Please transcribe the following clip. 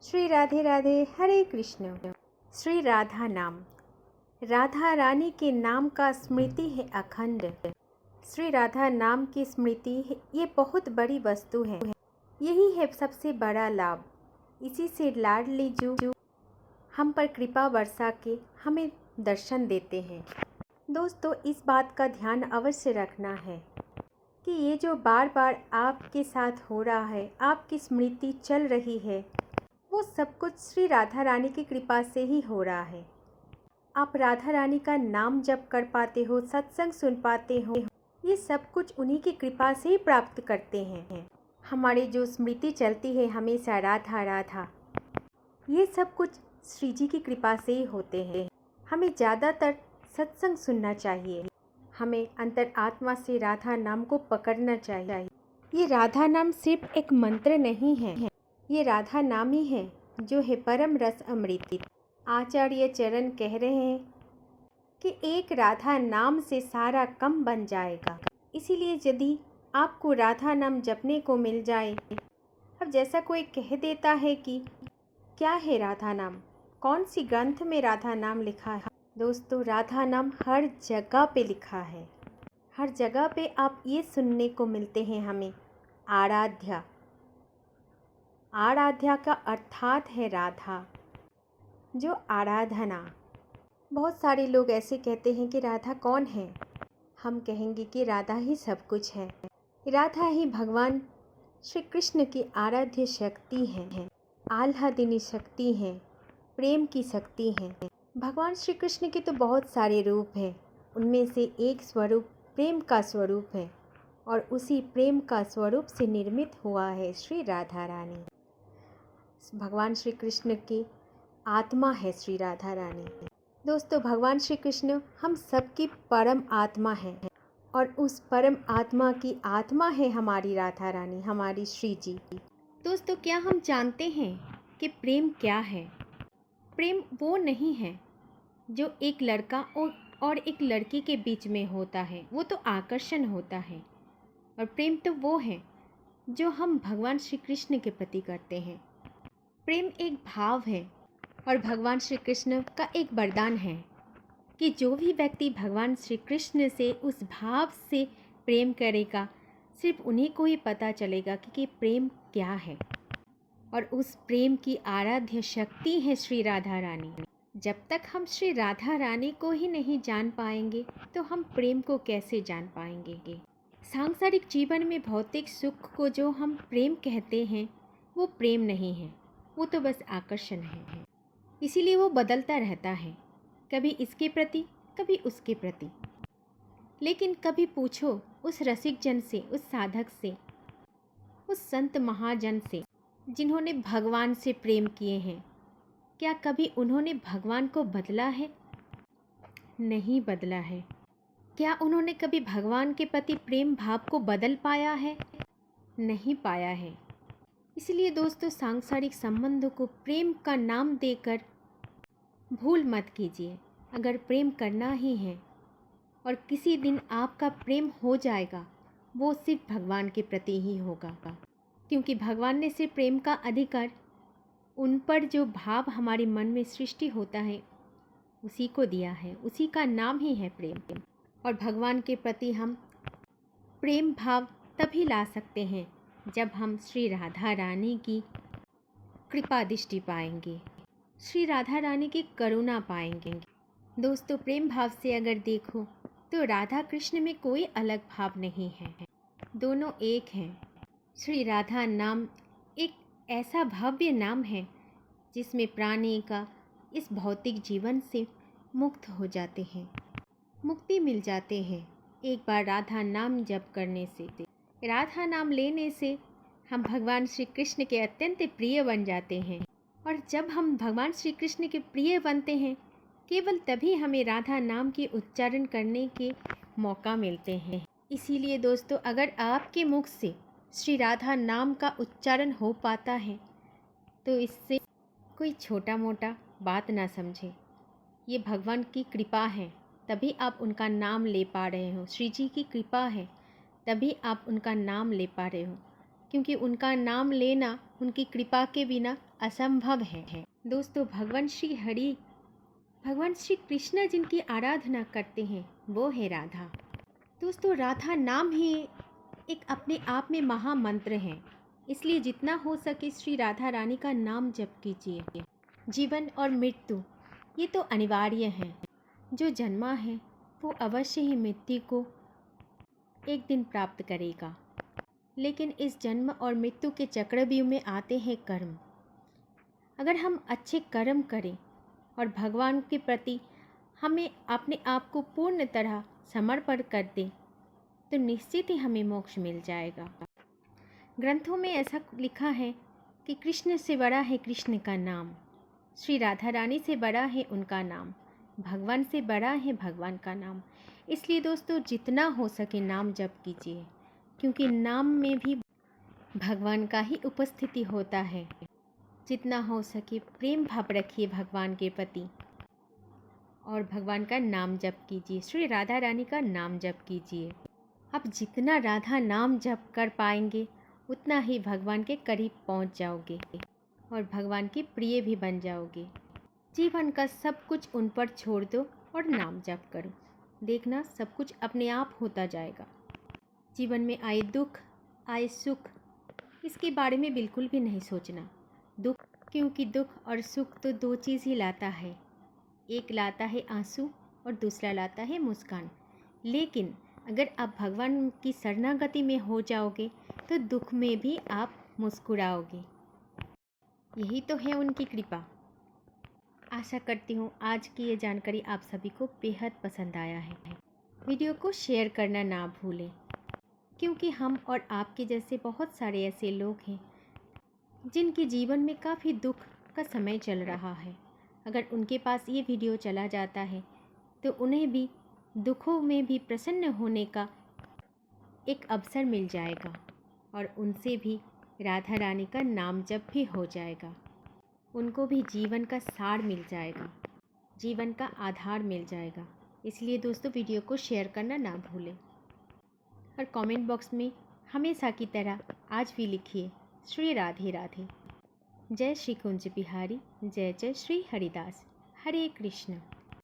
श्री राधे राधे हरे कृष्ण। श्री राधा नाम, राधा रानी के नाम का स्मृति है अखंड। श्री राधा नाम की स्मृति ये बहुत बड़ी वस्तु है। यही है सबसे बड़ा लाभ। इसी से लाडली जू हम पर कृपा बरसा के हमें दर्शन देते हैं। दोस्तों, इस बात का ध्यान अवश्य रखना है कि ये जो बार बार आपके साथ हो रहा है, आपकी स्मृति चल रही है, वो सब कुछ श्री राधा रानी की कृपा से ही हो रहा है। आप राधा रानी का नाम जप कर पाते हो, सत्संग सुन पाते हो, ये सब कुछ उन्हीं की कृपा से ही प्राप्त करते हैं। हमारी जो स्मृति चलती है हमेशा राधा राधा, ये सब कुछ श्री जी की कृपा से ही होते हैं। हमें ज़्यादातर सत्संग सुनना चाहिए। हमें अंतर आत्मा से राधा नाम को पकड़ना चाहिए। ये राधा नाम सिर्फ एक मंत्र नहीं है, ये राधा नाम ही है जो है परम रस अमृत। आचार्य चरण कह रहे हैं कि एक राधा नाम से सारा कम बन जाएगा। इसीलिए यदि आपको राधा नाम जपने को मिल जाए, अब जैसा कोई कह देता है कि क्या है राधा नाम, कौन सी ग्रंथ में राधा नाम लिखा है। दोस्तों, राधा नाम हर जगह पे लिखा है। हर जगह पे आप ये सुनने को मिलते हैं हमें, आराध्या। आराध्या का अर्थात है राधा, जो आराधना। बहुत सारे लोग ऐसे कहते हैं कि राधा कौन है। हम कहेंगे कि राधा ही सब कुछ है। राधा ही भगवान श्री कृष्ण की आराध्य शक्ति है, आह्लादिनी शक्ति है, प्रेम की शक्ति है। भगवान श्री कृष्ण के तो बहुत सारे रूप हैं, उनमें से एक स्वरूप प्रेम का स्वरूप है और उसी प्रेम का स्वरूप से निर्मित हुआ है श्री राधा रानी। भगवान श्री कृष्ण की आत्मा है श्री राधा रानी। दोस्तों, भगवान श्री कृष्ण हम सबकी परम आत्मा है और उस परम आत्मा की आत्मा है हमारी राधा रानी, हमारी श्री जी। दोस्तों, क्या हम जानते हैं कि प्रेम क्या है? प्रेम वो नहीं है जो एक लड़का और एक लड़की के बीच में होता है, वो तो आकर्षण होता है। और प्रेम तो वो है जो हम भगवान श्री कृष्ण के प्रति करते हैं। प्रेम एक भाव है और भगवान श्री कृष्ण का एक वरदान है कि जो भी व्यक्ति भगवान श्री कृष्ण से उस भाव से प्रेम करेगा, सिर्फ उन्हीं को ही पता चलेगा कि प्रेम क्या है। और उस प्रेम की आराध्य शक्ति है श्री राधा रानी। जब तक हम श्री राधा रानी को ही नहीं जान पाएंगे तो हम प्रेम को कैसे जान पाएंगे। सांसारिक जीवन में भौतिक सुख को जो हम प्रेम कहते हैं, वो प्रेम नहीं है, वो तो बस आकर्षण है। इसीलिए वो बदलता रहता है, कभी इसके प्रति कभी उसके प्रति। लेकिन कभी पूछो उस रसिक जन से, उस साधक से, उस संत महाजन से जिन्होंने भगवान से प्रेम किए हैं, क्या कभी उन्होंने भगवान को बदला है? नहीं बदला है। क्या उन्होंने कभी भगवान के प्रति प्रेम भाव को बदल पाया है? नहीं पाया है। इसलिए दोस्तों, सांसारिक संबंधों को प्रेम का नाम देकर भूल मत कीजिए। अगर प्रेम करना ही है और किसी दिन आपका प्रेम हो जाएगा, वो सिर्फ भगवान के प्रति ही होगा, क्योंकि भगवान ने सिर्फ प्रेम का अधिकार, उन पर जो भाव हमारे मन में सृष्टि होता है उसी को दिया है। उसी का नाम ही है प्रेम। और भगवान के प्रति हम प्रेम भाव तभी ला सकते हैं जब हम श्री राधा रानी की कृपा दृष्टि पाएंगे, श्री राधा रानी की करुणा पाएंगे। दोस्तों, प्रेम भाव से अगर देखो तो राधा कृष्ण में कोई अलग भाव नहीं है, दोनों एक हैं। श्री राधा नाम एक ऐसा भव्य नाम है जिसमें प्राणी का इस भौतिक जीवन से मुक्त हो जाते हैं, मुक्ति मिल जाते हैं एक बार राधा नाम जप करने से। राधा नाम लेने से हम भगवान श्री कृष्ण के अत्यंत प्रिय बन जाते हैं। और जब हम भगवान श्री कृष्ण के प्रिय बनते हैं, केवल तभी हमें राधा नाम के उच्चारण करने के मौका मिलते हैं। इसीलिए दोस्तों, अगर आपके मुख से श्री राधा नाम का उच्चारण हो पाता है तो इससे कोई छोटा मोटा बात ना समझे। ये भगवान की कृपा है, तभी आप उनका नाम ले पा रहे हो। श्री जी की कृपा है, तभी आप उनका नाम ले पा रहे हो। क्योंकि उनका नाम लेना उनकी कृपा के बिना असंभव है। दोस्तों, भगवान श्री कृष्ण जिनकी आराधना करते हैं वो है राधा। दोस्तों, राधा नाम ही एक अपने आप में महामंत्र है, इसलिए जितना हो सके श्री राधा रानी का नाम जप कीजिए। जीवन और मृत्यु ये तो अनिवार्य है। जो जन्मा है वो अवश्य ही मृत्यु को एक दिन प्राप्त करेगा, लेकिन इस जन्म और मृत्यु के चक्रव्यूह में आते हैं कर्म। अगर हम अच्छे कर्म करें और भगवान के प्रति हमें अपने आप को पूर्ण तरह समर्पण कर दें तो निश्चित ही हमें मोक्ष मिल जाएगा। ग्रंथों में ऐसा लिखा है कि कृष्ण से बड़ा है कृष्ण का नाम, श्री राधा रानी से बड़ा है उनका नाम, भगवान से बड़ा है भगवान का नाम। इसलिए दोस्तों, जितना हो सके नाम जप कीजिए, क्योंकि नाम में भी भगवान का ही उपस्थिति होता है। जितना हो सके प्रेम भाव रखिए भगवान के प्रति और भगवान का नाम जप कीजिए, श्री राधा रानी का नाम जप कीजिए। आप जितना राधा नाम जप कर पाएंगे उतना ही भगवान के करीब पहुंच जाओगे और भगवान के प्रिय भी बन जाओगे। जीवन का सब कुछ उन पर छोड़ दो और नाम जप करो, देखना सब कुछ अपने आप होता जाएगा। जीवन में आए दुख आए सुख, इसके बारे में बिल्कुल भी नहीं सोचना। दुख, क्योंकि दुख और सुख तो दो चीज़ ही लाता है, एक लाता है आंसू और दूसरा लाता है मुस्कान। लेकिन अगर आप भगवान की शरणागति में हो जाओगे तो दुख में भी आप मुस्कुराओगे। यही तो है उनकी कृपा। आशा करती हूँ आज की ये जानकारी आप सभी को बेहद पसंद आया है। वीडियो को शेयर करना ना भूलें, क्योंकि हम और आपके जैसे बहुत सारे ऐसे लोग हैं जिनके जीवन में काफ़ी दुख का समय चल रहा है। अगर उनके पास ये वीडियो चला जाता है तो उन्हें भी दुखों में भी प्रसन्न होने का एक अवसर मिल जाएगा और उनसे भी राधा रानी का नाम जप भी हो जाएगा। उनको भी जीवन का सार मिल जाएगा, जीवन का आधार मिल जाएगा। इसलिए दोस्तों, वीडियो को शेयर करना ना भूलें और कमेंट बॉक्स में हमेशा की तरह आज भी लिखिए श्री राधे राधे। जय श्री कुंज बिहारी, जय जय श्री हरिदास। हरे कृष्ण।